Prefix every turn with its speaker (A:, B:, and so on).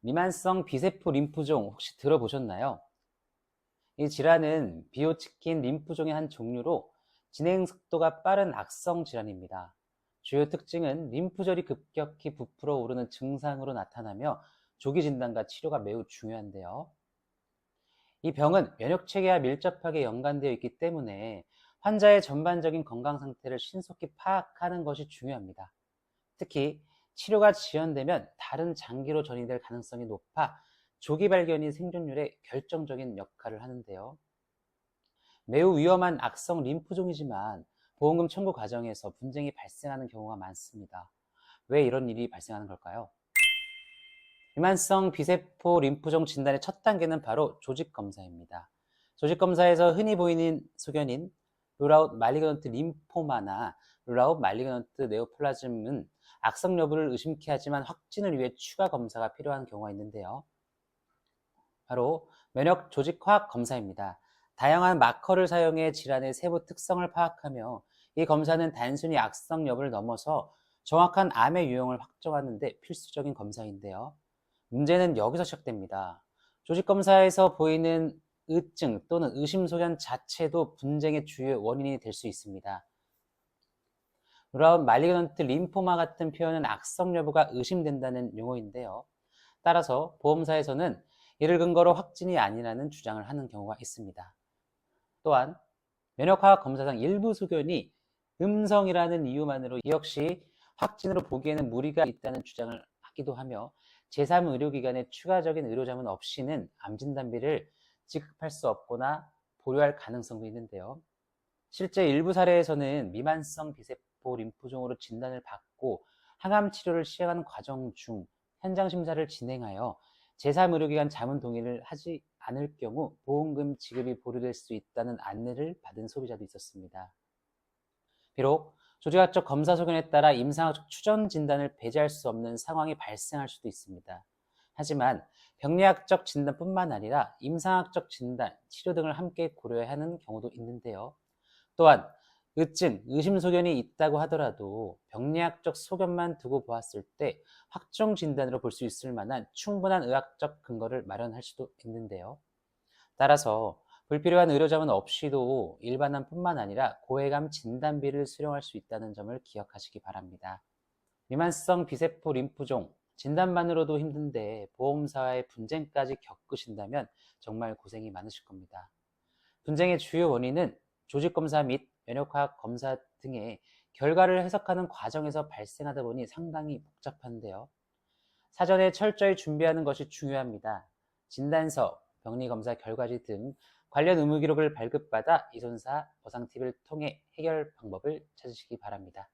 A: 미만성 비세포 림프종 혹시 들어보셨나요? 이 질환은 비호치킨 림프종의 한 종류로 진행 속도가 빠른 악성 질환입니다. 주요 특징은 림프절이 급격히 부풀어 오르는 증상으로 나타나며 조기 진단과 치료가 매우 중요한데요. 이 병은 면역체계와 밀접하게 연관되어 있기 때문에 환자의 전반적인 건강 상태를 신속히 파악하는 것이 중요합니다. 특히 치료가 지연되면 다른 장기로 전이될 가능성이 높아 조기 발견이 생존율에 결정적인 역할을 하는데요. 매우 위험한 악성 림프종이지만 보험금 청구 과정에서 분쟁이 발생하는 경우가 많습니다. 왜 이런 일이 발생하는 걸까요? 비만성 비세포 림프종 진단의 첫 단계는 바로 조직 검사입니다. 조직 검사에서 흔히 보이는 소견인 룰아웃 말리그넌트 림포마나 룰아웃 말리그넌트 네오플라즘은 악성 여부를 의심케 하지만 확진을 위해 추가 검사가 필요한 경우가 있는데요. 바로 면역 조직 화학 검사입니다. 다양한 마커를 사용해 질환의 세부 특성을 파악하며 이 검사는 단순히 악성 여부를 넘어서 정확한 암의 유형을 확정하는 데 필수적인 검사인데요. 문제는 여기서 시작됩니다. 조직 검사에서 보이는 의증 또는 의심 소견 자체도 분쟁의 주요 원인이 될 수 있습니다. 브라운 말리그넌트 림포마 같은 표현은 악성 여부가 의심된다는 용어인데요. 따라서 보험사에서는 이를 근거로 확진이 아니라는 주장을 하는 경우가 있습니다. 또한 면역화학 검사상 일부 소견이 음성이라는 이유만으로 역시 확진으로 보기에는 무리가 있다는 주장을 하기도 하며 제3의료기관의 추가적인 의료자문 없이는 암 진단비를 지급할 수 없거나 보류할 가능성도 있는데요. 실제 일부 사례에서는 미만성 비세포 림프종으로 진단을 받고 항암 치료를 시행하는 과정 중 현장 심사를 진행하여 제3의료기관 자문 동의를 하지 않을 경우 보험금 지급이 보류될 수 있다는 안내를 받은 소비자도 있었습니다. 비록 조직학적 검사 소견에 따라 임상학적 추정 진단을 배제할 수 없는 상황이 발생할 수도 있습니다. 하지만 병리학적 진단뿐만 아니라 임상학적 진단, 치료 등을 함께 고려해야 하는 경우도 있는데요. 또한 의증, 의심 소견이 있다고 하더라도 병리학적 소견만 두고 보았을 때 확정 진단으로 볼 수 있을 만한 충분한 의학적 근거를 마련할 수도 있는데요. 따라서 불필요한 의료자문 없이도 일반암뿐만 아니라 고해감 진단비를 수령할 수 있다는 점을 기억하시기 바랍니다. 미만성 비세포 림프종 진단만으로도 힘든데 보험사와의 분쟁까지 겪으신다면 정말 고생이 많으실 겁니다. 분쟁의 주요 원인은 조직검사 및 면역화학 검사 등의 결과를 해석하는 과정에서 발생하다 보니 상당히 복잡한데요. 사전에 철저히 준비하는 것이 중요합니다. 진단서, 병리검사 결과지 등 관련 의무기록을 발급받아 이손사 보상팁을 통해 해결 방법을 찾으시기 바랍니다.